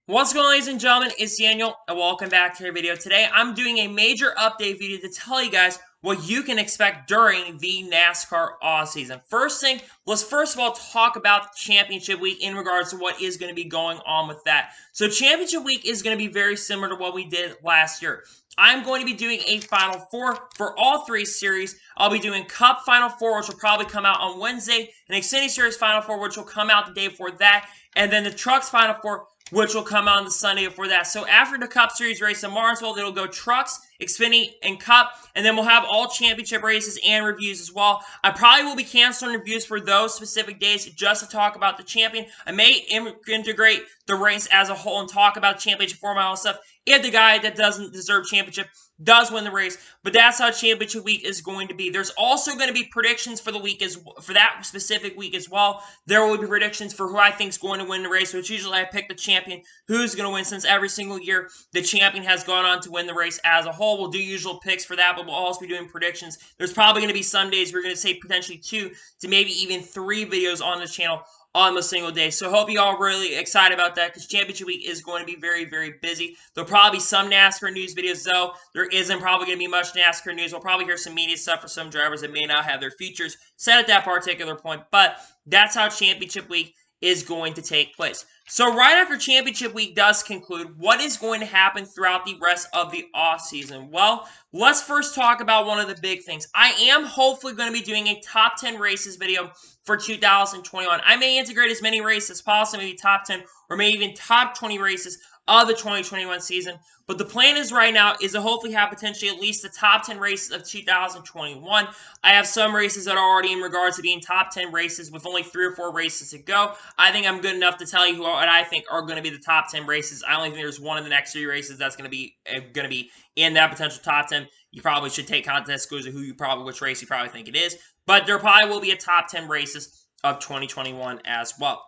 What's going on, ladies and gentlemen? It's Daniel, and welcome back to our video. Today, I'm doing a major update video to tell you guys what you can expect during the NASCAR off-season. First thing, let's first of all talk about Championship Week in regards to what is going to be going on with that. So Championship Week is going to be very similar to what we did last year. I'm going to be doing a Final Four for all three series. I'll be doing Cup Final Four, which will probably come out on Wednesday, and Xfinity Series Final Four, which will come out the day before that, and then the Trucks Final Four, which will come out on the Sunday before that. So after the Cup Series race in Martinsville, it'll go Trucks, Xfinity, and Cup, and then we'll have all championship races and reviews as well. I probably will be canceling reviews for those specific days just to talk about the champion. I may integrate the race as a whole and talk about championship 4-mile stuff if the guy that doesn't deserve championship does win the race, but that's how Championship Week is going to be. There's also going to be predictions for the week for that specific week as well. There will be predictions for who I think is going to win the race, which usually I pick the champion who's going to win, since every single year the champion has gone on to win the race as a whole. We'll do usual picks for that, but we'll also be doing predictions. There's probably going to be some days we're going to say potentially 2 to maybe even 3 videos on this channel on a single day. So hope you all really excited about that, because Championship Week is going to be very, very busy. There'll probably be some NASCAR news videos, though. There isn't probably going to be much NASCAR news. We'll probably hear some media stuff for some drivers that may not have their features set at that particular point, but that's how Championship Week is going to take place. So right after Championship Week does conclude, what is going to happen throughout the rest of the offseason? Well, let's first talk about one of the big things. I am hopefully going to be doing a top 10 races video for 2021. I may integrate as many races as possible, maybe top 10 or maybe even top 20 races of the 2021 season. But the plan is right now is to hopefully have potentially at least the top 10 races of 2021. I have some races that are already in regards to being top 10 races with only 3 or 4 races to go. I think I'm good enough to tell you what I think are going to be the top 10 races. I only think there's one of the next 3 races that's going to be in that potential top 10. You probably should take contest clues of which race you probably think it is. But there probably will be a top 10 races of 2021 as well.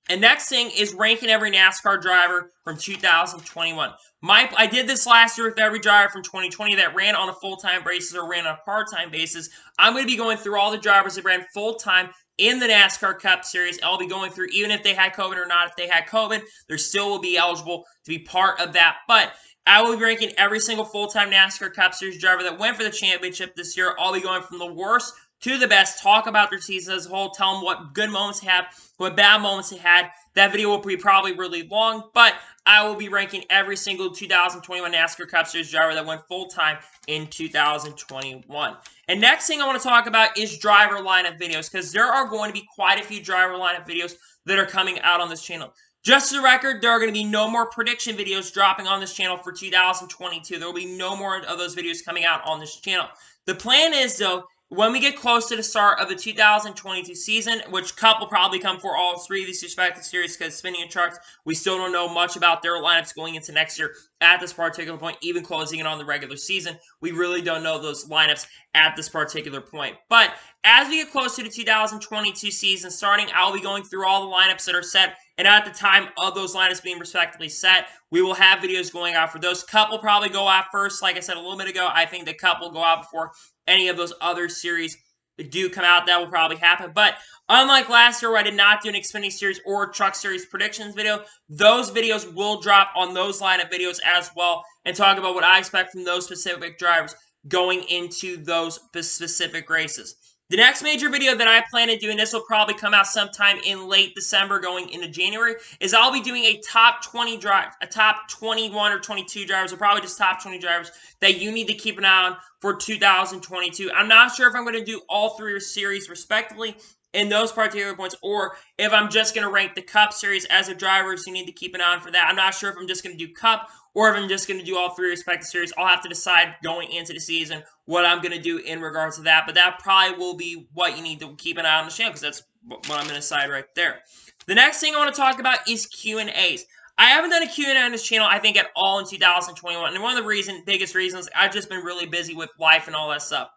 And next thing is ranking every NASCAR driver from 2021. I did this last year with every driver from 2020 that ran on a full-time basis or ran on a part-time basis. I'm going to be going through all the drivers that ran full-time in the NASCAR Cup Series. I'll be going through even if they had COVID or not. If they had COVID, they still will be eligible to be part of that. But I will be ranking every single full-time NASCAR Cup Series driver that went for the championship this year. I'll be going from the worst to the best, talk about their season as a whole, tell them what good moments they had, what bad moments they had. That video will be probably really long, but I will be ranking every single 2021 NASCAR Cup Series driver that went full-time in 2021. And next thing I want to talk about is driver lineup videos, because there are going to be quite a few driver lineup videos that are coming out on this channel. Just for the record, there are going to be no more prediction videos dropping on this channel for 2022. There will be no more of those videos coming out on this channel. The plan is, though, when we get close to the start of the 2022 season, which Cup will probably come for all 3 of these respective series, because Xfinity and Trucks, we still don't know much about their lineups going into next year at this particular point, even closing it on the regular season. We really don't know those lineups at this particular point. But as we get close to the 2022 season starting, I'll be going through all the lineups that are set, and at the time of those lineups being respectively set, we will have videos going out for those. Cup will probably go out first. Like I said a little bit ago, I think the Cup will go out before any of those other series that do come out. That will probably happen. But unlike last year where I did not do an Xfinity Series or Truck Series predictions video, those videos will drop on those lineup videos as well and talk about what I expect from those specific drivers going into those specific races. The next major video that I plan to do, and this will probably come out sometime in late December going into January, is I'll be doing a top 20 drive, a top 21 or 22 drivers, or probably just top 20 drivers that you need to keep an eye on for 2022. I'm not sure if I'm going to do all 3 series respectively in those particular points, or if I'm just going to rank the Cup Series as a driver, so you need to keep an eye on for that. I'm not sure if I'm just going to do Cup or if I'm just going to do all 3 respective series. I'll have to decide going into the season what I'm going to do in regards to that, but that probably will be what you need to keep an eye on the channel, because that's what I'm going to decide right there. The next thing I want to talk about is Q&As. I haven't done a Q&A on this channel, I think, at all in 2021, and one of the biggest reasons, I've just been really busy with life and all that stuff.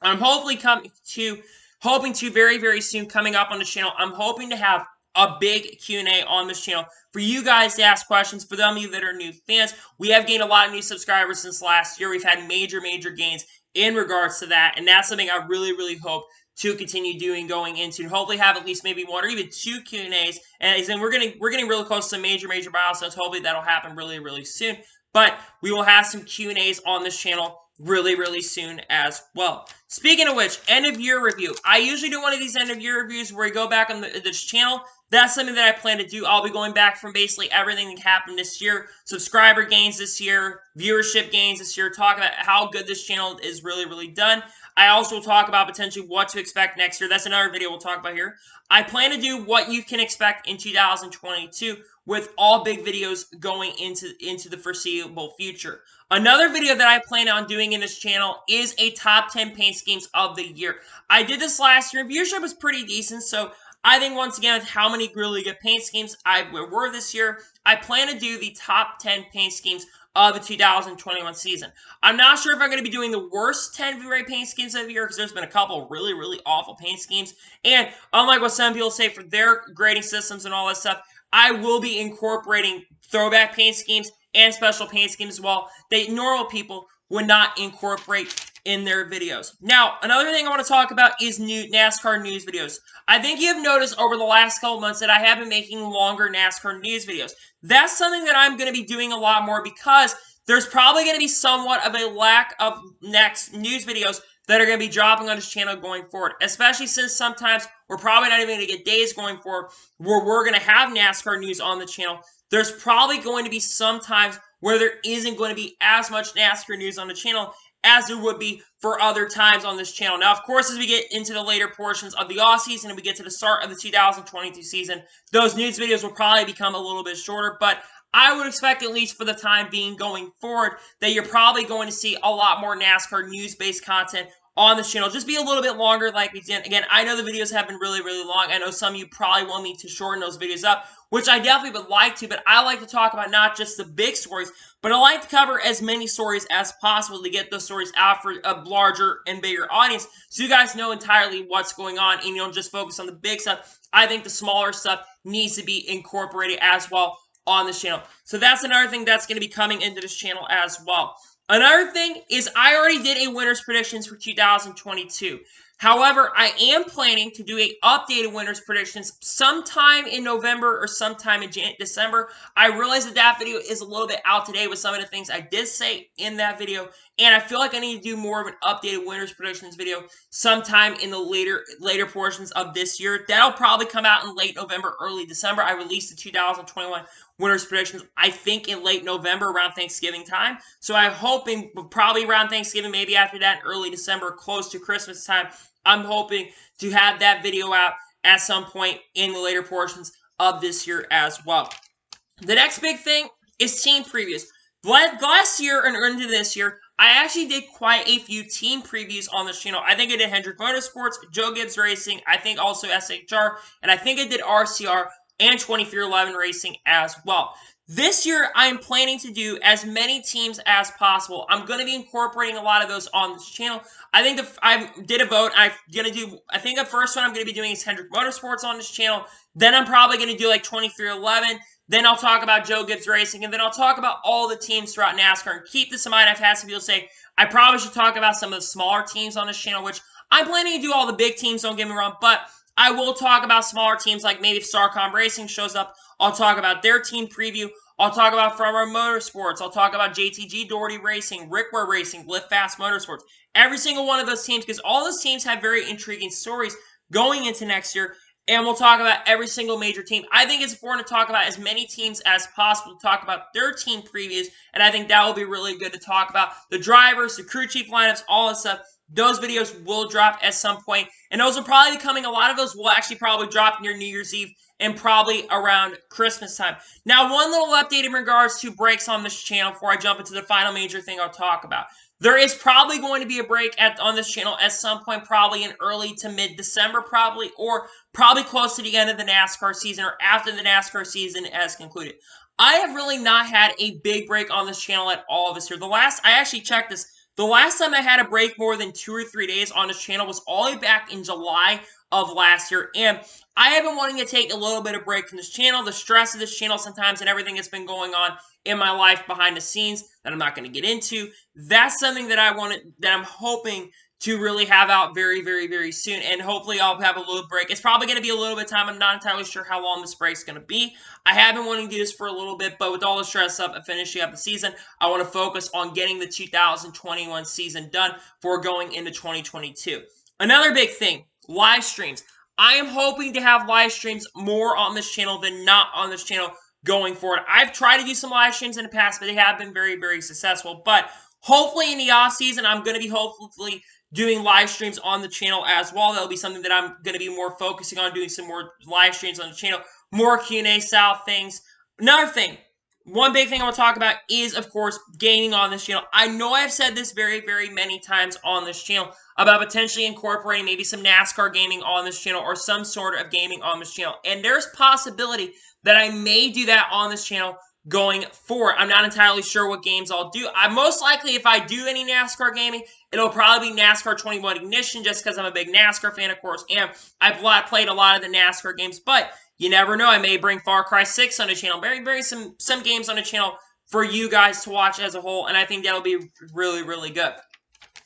I'm hoping to very, very soon coming up on the channel, I'm hoping to have a big Q&A on this channel for you guys to ask questions. For them of you that are new fans, we have gained a lot of new subscribers since last year. We've had major, major gains in regards to that, and that's something I really, really hope to continue doing going into, and hopefully have at least maybe one or even two Q&As. And then we're getting really close to major milestones. Hopefully that'll happen really soon. But we will have some Q&As on this channel really soon as well. Speaking of which, end of year review. I usually do one of these end of year reviews where I go back on this channel. That's something that I plan to do. I'll be going back from basically everything that happened this year. Subscriber gains this year, viewership gains this year, talk about how good this channel is really done. I also will talk about potentially what to expect next year. That's another video we'll talk about here. I plan to do what you can expect in 2022 with all big videos going into the foreseeable future. Another video that I plan on doing in this channel is a top 10 paint schemes of the year. I did this last year. Viewership was pretty decent, so I think once again, with how many really good paint schemes were this year, I plan to do the top 10 paint schemes of the 2021 season. I'm not sure if I'm going to be doing the worst 10 V-Ray paint schemes of the year, because there's been a couple really awful paint schemes. And unlike what some people say for their grading systems and all that stuff, I will be incorporating throwback paint schemes and special paint schemes as well that normal people would not incorporate in their videos. Now, another thing I want to talk about is new NASCAR news videos. I think you have noticed over the last couple months that I have been making longer NASCAR news videos. That's something that I'm going to be doing a lot more because there's probably going to be somewhat of a lack of next news videos that are going to be dropping on this channel going forward, especially since sometimes we're probably not even going to get days going forward where we're going to have NASCAR news on the channel. There's probably going to be some times where there isn't going to be as much NASCAR news on the channel as there would be for other times on this channel. Now, of course, as we get into the later portions of the off-season and we get to the start of the 2022 season, those news videos will probably become a little bit shorter, but I would expect, at least for the time being going forward, that you're probably going to see a lot more NASCAR news-based content on this channel. Just be a little bit longer like we did. Again, I know the videos have been really long. I know some of you probably want me to shorten those videos up, which I definitely would like to, but I like to talk about not just the big stories, but I like to cover as many stories as possible to get those stories out for a larger and bigger audience so you guys know entirely what's going on and you don't just focus on the big stuff. I think the smaller stuff needs to be incorporated as well on this channel. So that's another thing that's going to be coming into this channel as well. Another thing is I already did a winner's predictions for 2022. However, I am planning to do a updated winner's predictions sometime in November or sometime in December. I realize that that video is a little bit out today with some of the things I did say in that video, and I feel like I need to do more of an updated winner's predictions video sometime in the later portions of this year. That'll probably come out in late November, early December. I released the 2021 winner's predictions, I think, in late November around Thanksgiving time. So I'm hoping probably around Thanksgiving, maybe after that, early December, close to Christmas time, I'm hoping to have that video out at some point in the later portions of this year as well. The next big thing is team previews. Last year and into this year, I actually did quite a few team previews on this channel. I think I did Hendrick Motorsports, Joe Gibbs Racing, I think also SHR, and I think I did RCR and 2311 Racing as well. This year, I am planning to do as many teams as possible. I'm going to be incorporating a lot of those on this channel. I think I did a vote. I think the first one I'm going to be doing is Hendrick Motorsports on this channel. Then I'm probably going to do like 2311. Then I'll talk about Joe Gibbs Racing. And then I'll talk about all the teams throughout NASCAR. And keep this in mind, I've had some people say, I probably should talk about some of the smaller teams on this channel, which I'm planning to do all the big teams, don't get me wrong. But I will talk about smaller teams, like maybe if Starcom Racing shows up, I'll talk about their team preview. I'll talk about Front Row Motorsports. I'll talk about JTG Doherty Racing, Rick Ware Racing, Lift Fast Motorsports. Every single one of those teams, because all those teams have very intriguing stories going into next year. And we'll talk about every single major team. I think it's important to talk about as many teams as possible, to talk about their team previews. And I think that will be really good to talk about the drivers, the crew chief lineups, all that stuff. Those videos will drop at some point, and those will probably be coming. A lot of those will actually probably drop near New Year's Eve and probably around Christmas time. Now, one little update in regards to breaks on this channel before I jump into the final major thing I'll talk about. There is probably going to be a break on this channel at some point, probably in early to mid-December, probably, or probably close to the end of the NASCAR season or after the NASCAR season has concluded. I have really not had a big break on this channel at all this year. I actually checked this. The last time I had a break more than 2 or 3 days on this channel was all the way back in July of last year. And I have been wanting to take a little bit of break from this channel, the stress of this channel sometimes, and everything that's been going on in my life behind the scenes that I'm not going to get into. That's something that I'm hoping to really have out very, very, very soon. And hopefully I'll have a little break. It's probably going to be a little bit of time. I'm not entirely sure how long this break's going to be. I have been wanting to do this for a little bit, but with all the stress up and finishing up the season, I want to focus on getting the 2021 season done before going into 2022. Another big thing, live streams. I am hoping to have live streams more on this channel than not on this channel going forward. I've tried to do some live streams in the past, but they have been very, very successful. But hopefully in the off season, I'm going to be hopefully doing live streams on the channel as well. That'll be something that I'm going to be more focusing on, doing some more live streams on the channel, more Q&A style things. Another thing, one big thing I want to talk about is, of course, gaming on this channel. I know I've said this very, very many times on this channel about potentially incorporating maybe some NASCAR gaming on this channel or some sort of gaming on this channel. And there's possibility that I may do that on this channel going forward. I'm not entirely sure what games I'll do. I most likely, if I do any NASCAR gaming, it'll probably be NASCAR 21 Ignition, just because I'm a big NASCAR fan, of course, and I've played a lot of the NASCAR games, but you never know. I may bring Far Cry 6 on the channel, bring some games on the channel for you guys to watch as a whole, and I think that'll be really, really good.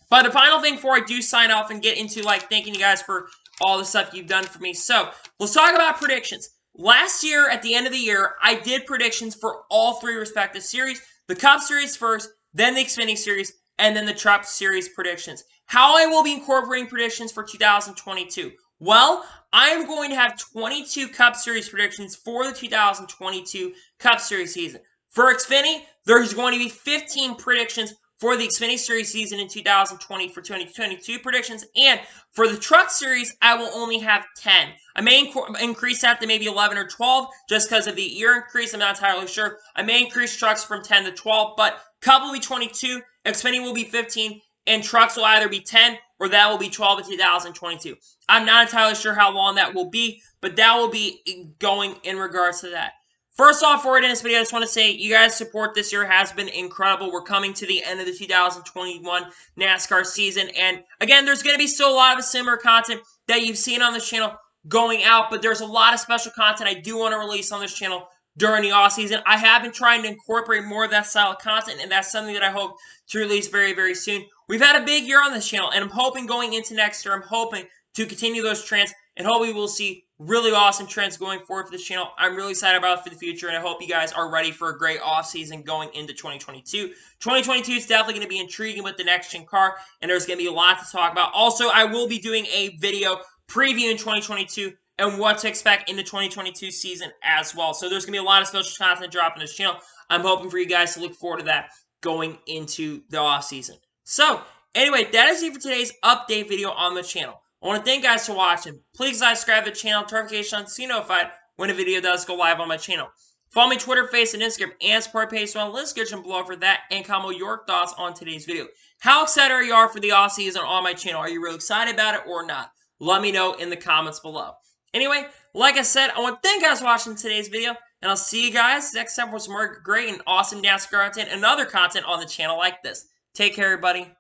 But the final thing before I do sign off and get into, like, thanking you guys for all the stuff you've done for me. So, let's talk about predictions. Last year, at the end of the year, I did predictions for all three respective series. The Cup Series first, then the Xfinity Series, and then the Truck Series predictions. How I will be incorporating predictions for 2022. Well, I am going to have 22 Cup Series predictions for the 2022 Cup Series season. For Xfinity, there's going to be 15 predictions for the Xfinity Series season in 2020 for 2022 predictions. And for the Truck Series, I will only have 10. I may increase that to maybe 11 or 12 just because of the year increase. I'm not entirely sure. I may increase Trucks from 10 to 12, but Cup will be 22, Xfinity will be 15, and Trucks will either be 10 or that will be 12 in 2022. I'm not entirely sure how long that will be, but that will be going in regards to that. First off, before I end this video, I just want to say you guys' support this year has been incredible. We're coming to the end of the 2021 NASCAR season. And again, there's going to be still a lot of similar content that you've seen on this channel going out. But there's a lot of special content I do want to release on this channel during the off season. I have been trying to incorporate more of that style of content. And that's something that I hope to release very, very soon. We've had a big year on this channel. And I'm hoping going into next year, I'm hoping to continue those trends. And hopefully we'll see really awesome trends going forward for this channel. I'm really excited about it for the future, and I hope you guys are ready for a great offseason going into 2022. 2022 is definitely going to be intriguing with the next-gen car, and there's going to be a lot to talk about. Also, I will be doing a video previewing 2022 and what to expect in the 2022 season as well. So there's going to be a lot of special content dropping this channel. I'm hoping for you guys to look forward to that going into the offseason. So, anyway, that is it for today's update video on the channel. I want to thank you guys for watching. Please subscribe to the channel, turn notifications so you're notified when a video does go live on my channel. Follow me on Twitter, Facebook, and Instagram, and support page on the list description below for that, and comment your thoughts on today's video. How excited are you for the off season on my channel? Are you really excited about it or not? Let me know in the comments below. Anyway, like I said, I want to thank you guys for watching today's video, and I'll see you guys next time for some more great and awesome NASCAR content and other content on the channel like this. Take care, everybody.